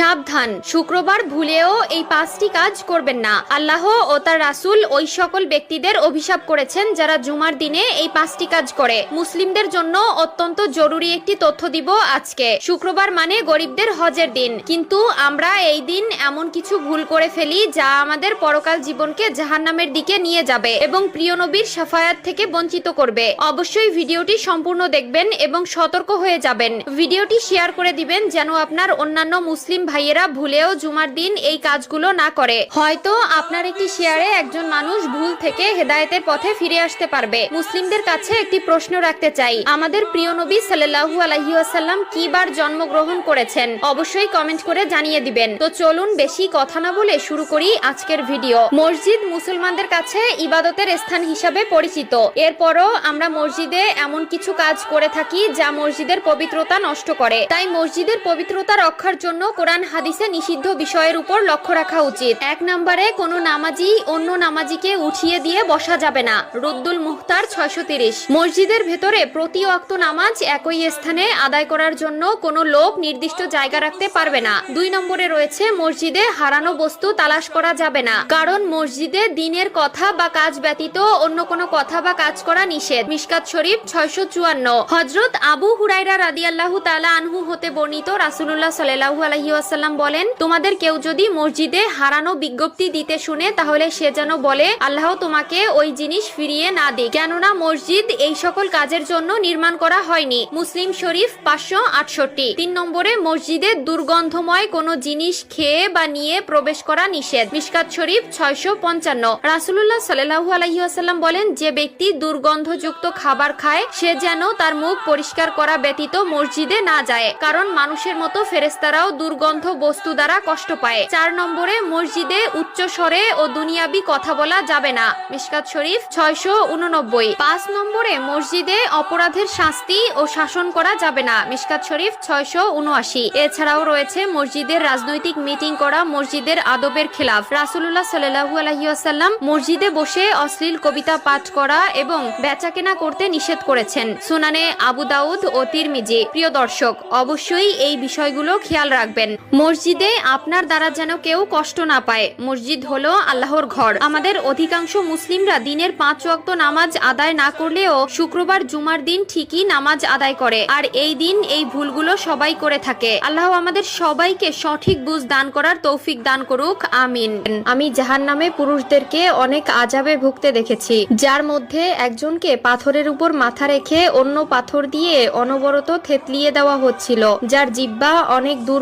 সাবধান, শুক্রবার ভুলেও এই 5টি কাজ করবেন না। আল্লাহ ও তার রাসূল ওই সকল ব্যক্তিদের অভিশাপ করেছেন যারা জুমার দিনে এই 5টি কাজ করে। মুসলিমদের জন্য অত্যন্ত জরুরি একটি তথ্য দিব আজকে। শুক্রবার মানে গরিবদের হজের দিন, কিন্তু আমরা এই দিন এমন কিছু ভুল করে ফেলি যা আমাদের পরকাল জীবনকে জাহান্নামের দিকে নিয়ে যাবে এবং প্রিয় নবীর শাফায়াত থেকে বঞ্চিত করবে। অবশ্যই ভিডিওটি সম্পূর্ণ দেখবেন এবং সতর্ক হয়ে যাবেন। ভিডিওটি শেয়ার করে দিবেন যেন আপনার অন্যান্য মুসলিম ভাইয়েরা ভুলেও জুমার দিন এই কাজগুলো না করে। হয়তো আপনার একটি শেয়ারে একজন মানুষ ভুল থেকে হেদায়েতের পথে ফিরে আসতে পারবে। মুসলিমদের কাছে একটি প্রশ্ন রাখতে চাই, আমাদের প্রিয় নবী সাল্লাল্লাহু আলাইহি ওয়াসাল্লাম কি বার জন্মগ্রহণ করেছেন? অবশ্যই কমেন্ট করে জানিয়ে দিবেন। তো চলুন বেশি কথা না বলে শুরু করি আজকের ভিডিও। মসজিদ মুসলমানদের কাছে ইবাদতের স্থান হিসাবে পরিচিত। এরপরও আমরা মসজিদে এমন কিছু কাজ করে থাকি যা মসজিদের পবিত্রতা নষ্ট করে। তাই মসজিদের পবিত্রতা রক্ষার জন্য কোরআন হাদিসে নিষিদ্ধ বিষয়ের উপর লক্ষ্য রাখা উচিত। 1 নম্বরে কোনো নামাজি অন্য নামাজিকে উঠিয়ে দিয়ে বসা যাবে না। রুদ্দুল মুখতার 630। মসজিদের ভেতরে প্রতি ওয়াক্ত নামাজ একই স্থানে আদায় করার জন্য কোনো লোক নির্দিষ্ট জায়গা রাখতে পারবে না। 2 নম্বরে রয়েছে মসজিদে হারানো বস্তু তালাশ করা যাবে না, কারণ মসজিদে দিনের কথা বা কাজ ব্যতীত অন্য কোনো কথা বা কাজ করা নিষেধ। মিশকাত শরীফ 654। হযরত আবু হুরায়রা রাদিয়াল্লাহু তাআলা আনহু হতে বর্ণিত, রাসূলুল্লাহ সাল্লাল্লাহু আলাইহি ওয়াসাল্লাম বলেন, তোমাদের কেউ যদি মসজিদে হারানো বিজ্ঞপ্তি দিতে শুনে তাহলে সে যেন বলে, আল্লাহ তোমাকে ওই জিনিস ফিরিয়ে না দিক, কেননা মসজিদ এই সকল কাজের জন্য নির্মাণ করা হয়নি। মুসলিম শরীফ 568। 3 নম্বরে মসজিদে দুর্গন্ধময় কোনো জিনিস খেয়ে বা নিয়ে প্রবেশ করা নিষেধ। মিশকাত শরীফ 655। রাসূলুল্লাহ সাল্লাল্লাহু আলাইহি ওয়াসাল্লাম বলেন, যে ব্যক্তি দুর্গন্ধযুক্ত খাবার খায় সে যেন তার মুখ পরিষ্কার করা ব্যতীত মসজিদে না যায়, কারণ মানুষের মতো ফেরেশতারাও দুর্গন্ধ বস্তু দ্বারা কষ্ট পায়। 4 নম্বরে মসজিদে উচ্চ স্বরে ও দুনিয়াবি কথা বলা যাবে না। মিশকাত শরীফ 689। 5 নম্বরে মসজিদে অপরাধের শাস্তি ও শাসন করা যাবে না। মিশকাত শরীফ 679। এছাড়াও রয়েছে মসজিদের রাজনৈতিক মিটিং করা মসজিদের আদবের খেলাফ। রাসূলুল্লাহ সাল্লাল্লাহু আলাইহি ওয়াসাল্লাম মসজিদে বসে অশ্লীল কবিতা পাঠ করা এবং বেচাকেনা করতে নিষেধ করেছেন। সুনানে আবু দাউদ ও তিরমিজি। প্রিয় দর্শক, অবশ্যই এই বিষয়গুলো খেয়াল রাখবেন। মসজিদে আপনার দ্বারা যেন কেউ কষ্ট না পায়। মসজিদ হলো আল্লাহর ঘর। আমাদের অধিকাংশ মুসলিমরা দিনের 5 ওয়াক্ত নামাজ আদায় না করলেও শুক্রবার জুমার দিন ঠিকই নামাজ আদায় করে, আর এই দিন এই ভুলগুলো সবাই করে থাকে। আল্লাহ আমাদের সবাইকে সঠিক বুঝ দান করার তৌফিক দান করুক, আমিন। আমি জাহান্নামে পুরুষদেরকে অনেক আযাবে ভুগতে দেখেছি, যার মধ্যে একজনকে পাথরের উপর মাথা রেখে অন্য পাথর দিয়ে অনবরত থেতলিয়ে দেওয়া হচ্ছিল, যার জিহ্বা অনেক দূর